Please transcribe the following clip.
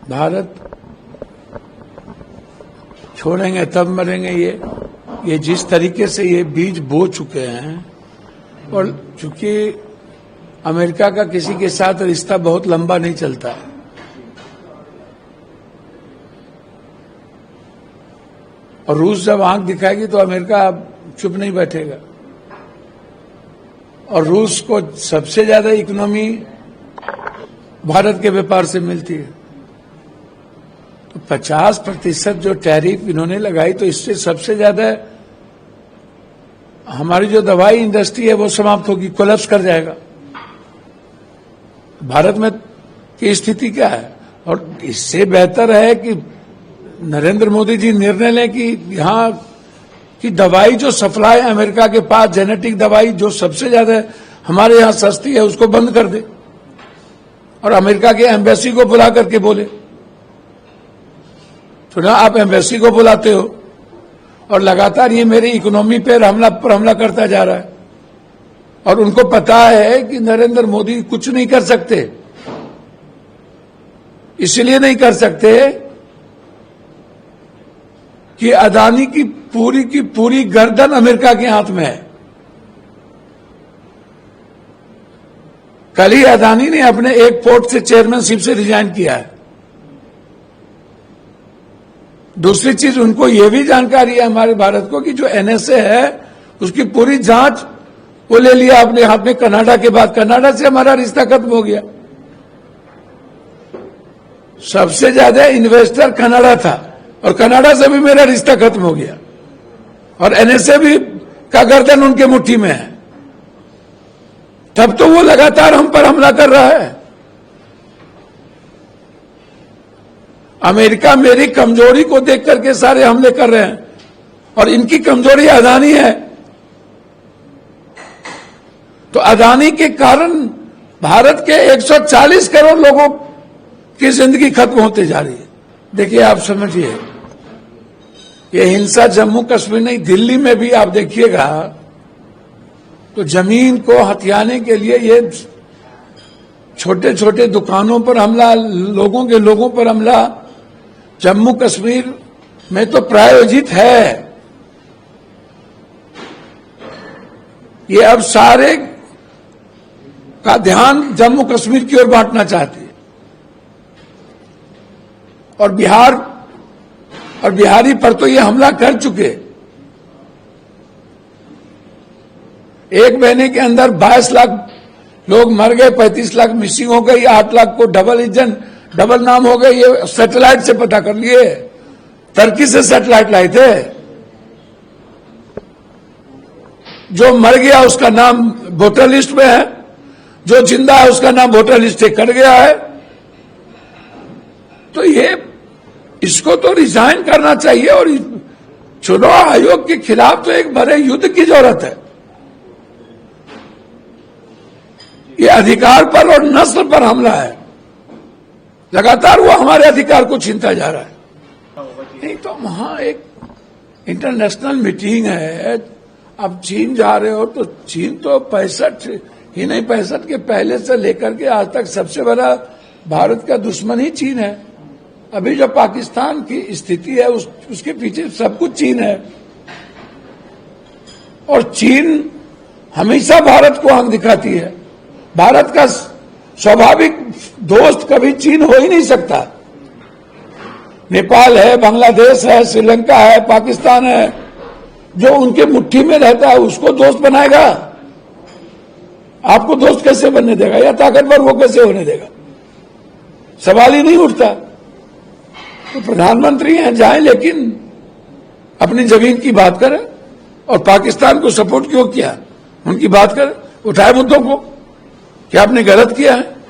भारत छोड़ेंगे तब मरेंगे। ये जिस तरीके से ये बीज बो चुके हैं, और चूंकि अमेरिका का किसी के साथ रिश्ता बहुत लंबा नहीं चलता है, और रूस जब आंख दिखाएगी तो अमेरिका चुप नहीं बैठेगा। और रूस को सबसे ज्यादा इकोनॉमी भारत के व्यापार से मिलती है, तो 50% जो टैरिफ इन्होंने लगाई, तो इससे सबसे ज्यादा हमारी जो दवाई इंडस्ट्री है वो समाप्त होगी, कोलैप्स कर जाएगा। भारत में की स्थिति क्या है? और इससे बेहतर है कि नरेंद्र मोदी जी निर्णय लें कि यहाँ की दवाई जो सप्लाई है अमेरिका के पास, जेनेटिक दवाई जो सबसे ज्यादा हमारे यहाँ सस्ती है, उसको बंद कर दे, और अमेरिका के एम्बेसी को बुला करके बोले। तो ना आप एम्बेसी को बुलाते हो और लगातार ये मेरी इकोनॉमी पर हमला करता जा रहा है, और उनको पता है कि नरेंद्र मोदी कुछ नहीं कर सकते। इसलिए नहीं कर सकते कि अदानी की पूरी गर्दन अमेरिका के हाथ में है। कल ही अदानी ने अपने एक पोर्ट से चेयरमैनशिप से रिजाइन किया है। दूसरी चीज, उनको यह भी जानकारी है हमारे भारत को कि जो एनएसए है उसकी पूरी जांच वो ले लिया अपने हाथ में। कनाडा के बाद, कनाडा से हमारा रिश्ता खत्म हो गया। सबसे ज्यादा इन्वेस्टर कनाडा था, और कनाडा से भी मेरा रिश्ता खत्म हो गया, और एनएसए भी का गर्दन उनके मुट्ठी में है। तब तो वो लगातार हम पर हमला कर रहा है। अमेरिका मेरी कमजोरी को देख करके सारे हमले कर रहे हैं, और इनकी कमजोरी अदानी है। तो अदानी के कारण भारत के 140 करोड़ लोगों की जिंदगी खत्म होते जा रही है। देखिए, आप समझिए, ये हिंसा जम्मू कश्मीर नहीं, दिल्ली में भी आप देखिएगा तो जमीन को हथियाने के लिए ये छोटे छोटे दुकानों पर हमला, लोगों पर हमला जम्मू कश्मीर में तो प्रायोजित है। ये अब सारे का ध्यान जम्मू कश्मीर की ओर बांटना चाहती है, और बिहारी पर तो ये हमला कर चुके। एक महीने के अंदर 22 लाख लोग मर गए, 35 लाख मिसिंग हो गई, 8 लाख को डबल नाम हो गए। ये सैटेलाइट से पता कर लिए, टर्की से सैटेलाइट लाए थे। जो मर गया उसका नाम वोटर लिस्ट में है, जो जिंदा है उसका नाम वोटर लिस्ट से कट गया है। तो इसको तो रिजाइन करना चाहिए, और चुनाव आयोग के खिलाफ तो एक बड़े युद्ध की जरूरत है। ये अधिकार पर और नस्ल पर हमला है। लगातार वो हमारे अधिकार को छीनता जा रहा है। नहीं तो वहां एक इंटरनेशनल मीटिंग है, अब चीन जा रहे हो, तो चीन तो 65 ही नहीं, 65 के पहले से लेकर के आज तक सबसे बड़ा भारत का दुश्मन ही चीन है। अभी जो पाकिस्तान की स्थिति है उसके पीछे सब कुछ चीन है, और चीन हमेशा भारत को आंख दिखाती है। भारत का स्वाभाविक दोस्त कभी चीन हो ही नहीं सकता। नेपाल है, बांग्लादेश है, श्रीलंका है, पाकिस्तान है, जो उनके मुट्ठी में रहता है उसको दोस्त बनाएगा। आपको दोस्त कैसे बनने देगा, या ताकतवर वो कैसे होने देगा? सवाल ही नहीं उठता। तो प्रधानमंत्री हैं, जाएं, लेकिन अपनी जमीन की बात करें, और पाकिस्तान को सपोर्ट क्यों किया उनकी बात करें, उठाए मुद्दों को। क्या आपने गलत किया है?